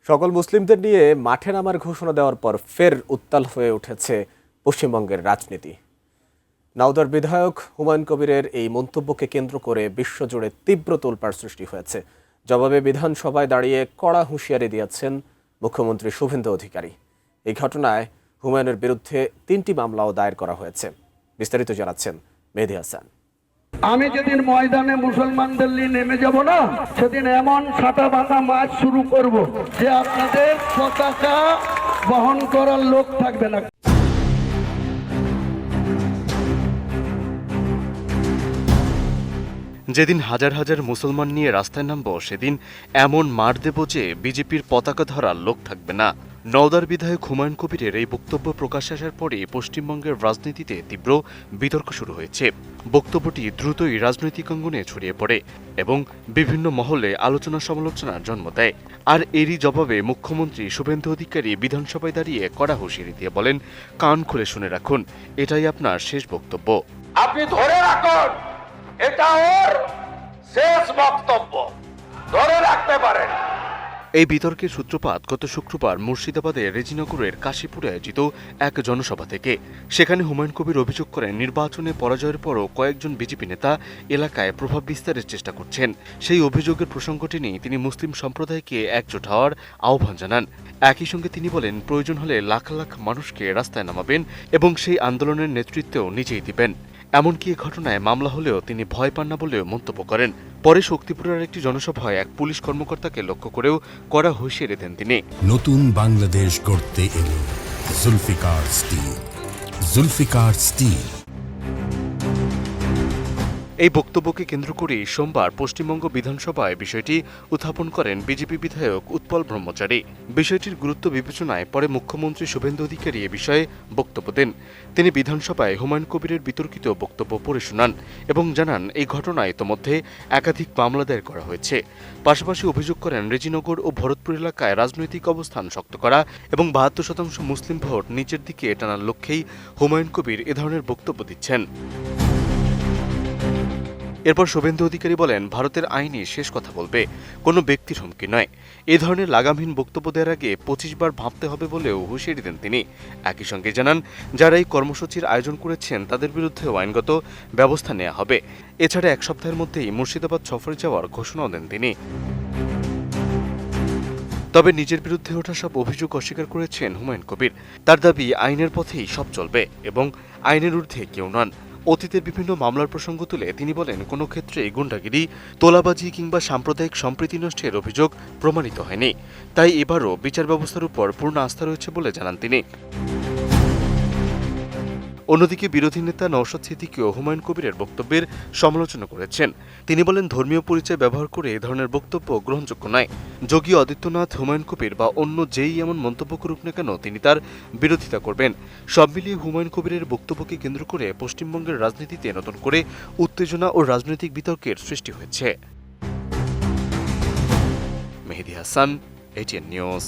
সকল মুসলিমদের নিয়ে মাঠে নামার ঘোষণা দেওয়ার পর ফের উত্তাল হয়ে উঠেছে পশ্চিমবঙ্গের রাজনীতি। নওদার বিধায়ক হুমায়ুন কবিরের এই মন্তব্যকে কেন্দ্র করে বিশ্বজুড়ে তীব্র তোলপাড় সৃষ্টি হয়েছে। জবাবে বিধানসভায় দাঁড়িয়ে কড়া হুঁশিয়ারি দিয়েছেন মুখ্যমন্ত্রী শুভেন্দু অধিকারী। এই ঘটনায় হুমায়ুনের বিরুদ্ধে 3টি মামলাও দায়ের করা হয়েছে। বিস্তারিত জানাচ্ছেন মেহেদী হাসান। আমি যেদিন ময়দানে মুসলমানদের নিয়ে নেমে যাব না, সেদিন এমন ছাতা বাঁধা মাছ শুরু করব যে আপনাদের পতাকা বহন করার লোক থাকবে না। যেদিন হাজার হাজার মুসলমান নিয়ে রাস্তায় নামব, সেদিন এমন মার দেব যে বিজেপির পতাকা ধরার লোক থাকবে না। নওদার বিধায়ক হুমায়ুন কবিরের এই বক্তব্য প্রকাশ আসার পরে পশ্চিমবঙ্গের রাজনীতিতে তীব্র বিতর্ক শুরু হয়েছে। বক্তব্যটি দ্রুতই রাজনৈতিক অঙ্গনে ছড়িয়ে পড়ে এবং বিভিন্ন মহলে আলোচনা সমালোচনার জন্ম দেয়। আর এরই জবাবে মুখ্যমন্ত্রী শুভেন্দু অধিকারী বিধানসভায় দাঁড়িয়ে কড়া হুঁশিয়ারি দিয়ে বলেন, কান খুলে শুনে রাখুন, এটাই আপনার শেষ বক্তব্য। আপনি ধরে রাখুন, এটা ওর শেষ বক্তব্য, ধরে রাখতে পারেন। এই বিতর্কের সূত্রপাত গত শুক্রবার মুর্শিদাবাদের রেজিনগরের কাশীপুরে আয়োজিত এক জনসভা থেকে। সেখানে হুমায়ুন কবির অভিযোগ করেন, নির্বাচনে পরাজয়ের পরও কয়েকজন বিজেপি নেতা এলাকায় প্রভাব বিস্তারের চেষ্টা করছেন। সেই অভিযোগের প্রসঙ্গ টেনে তিনি মুসলিম সম্প্রদায়কে একজোট হওয়ার আহ্বান জানান। একই সঙ্গে তিনি বলেন, প্রয়োজন হলে লাখ লাখ মানুষকে রাস্তায় নামাবেন এবং সেই আন্দোলনের নেতৃত্বও নিজেই দিবেন। এমনকি এ ঘটনায় মামলা হলেও তিনি ভয় পান না বলেও মন্তব্য করেন। পরে শক্তিপুরের একটি জনসভায় এক পুলিশ কর্মকর্তাকে লক্ষ্য করেও কড়া হুঁশিয়ারি দেন তিনি। নতুন বাংলাদেশ গড়তে এলো জুলফিকার স্টিল। জুলফিকার স্টিল। এই বক্তব্যকে কেন্দ্র করে সোমবার পশ্চিমবঙ্গ বিধানসভায় বিষয়টি উত্থাপন করেন বিজেপি বিধায়ক উৎপল ব্রহ্মচারী। বিষয়টির গুরুত্ব বিবেচনায় পরে মুখ্যমন্ত্রী শুভেন্দু অধিকারী এ বিষয়ে বক্তব্য দেন। তিনি বিধানসভায় হুমায়ুন কবিরের বিতর্কিত বক্তব্য পড়ে শোনান এবং জানান, এই ঘটনায় ইতোমধ্যে একাধিক মামলা দায়ের করা হয়েছে। পাশাপাশি অভিযোগ করেন, রেজিনগর ও ভরতপুর এলাকায় রাজনৈতিক অবস্থান শক্ত করা এবং 72% মুসলিম ভোট নিচের দিকে টানার লক্ষ্যেই হুমায়ুন কবির এ ধরনের বক্তব্য দিচ্ছেন। এরপর শুভেন্দু অধিকারী বলেন, ভারতের আইনই শেষ কথা বলবে, কোনো ব্যক্তির হুমকি নয়। এ ধরনের লাগামহীন বক্তব্য দেওয়ার আগে 25 বার ভাবতে হবে বলেও হুঁশিয়ারি দেন তিনি। একই সঙ্গে জানান, যারা এই কর্মসূচির আয়োজন করেছেন তাদের বিরুদ্ধেও আইনগত ব্যবস্থা নেওয়া হবে। এছাড়া 1 সপ্তাহের মধ্যেই মুর্শিদাবাদ সফরে যাওয়ার ঘোষণাও দেন তিনি। তবে নিজের বিরুদ্ধে ওঠা সব অভিযোগ অস্বীকার করেছেন হুমায়ুন কবির। তার দাবি, আইনের পথেই সব চলবে এবং আইনের ঊর্ধ্বে কেউ নন। অতীতের বিভিন্ন মামলার প্রসঙ্গ তুলে তিনি বলেন, কোনো ক্ষেত্রে গুন্ডাগিরি, তোলাবাজি কিংবা সাম্প্রদায়িক সম্প্রীতি নষ্টের অভিযোগ প্রমাণিত হয়নি। তাই এবারও বিচার ব্যবস্থার উপর পূর্ণ আস্থা রয়েছে বলে জানান তিনি। অন্যদিকে বিরোধী নেতা নওশাদ সিদ্দিকীও হুমায়ুন কবিরের বক্তব্যের সমালোচনা করেছেন। তিনি বলেন, ধর্মীয় পরিচয় ব্যবহার করে এ ধরনের বক্তব্য গ্রহণযোগ্য নয়। যোগী আদিত্যনাথ, হুমায়ুন কবির বা অন্য যেই এমন মন্তব্য করুক না কেন, তিনি তার বিরোধিতা করবেন। সব মিলিয়ে হুমায়ুন কবিরের বক্তব্যকে কেন্দ্র করে পশ্চিমবঙ্গের রাজনীতিতে নতুন করে উত্তেজনা ও রাজনৈতিক বিতর্কের সৃষ্টি হয়েছে। মেহেদী হাসান, ATN নিউজ।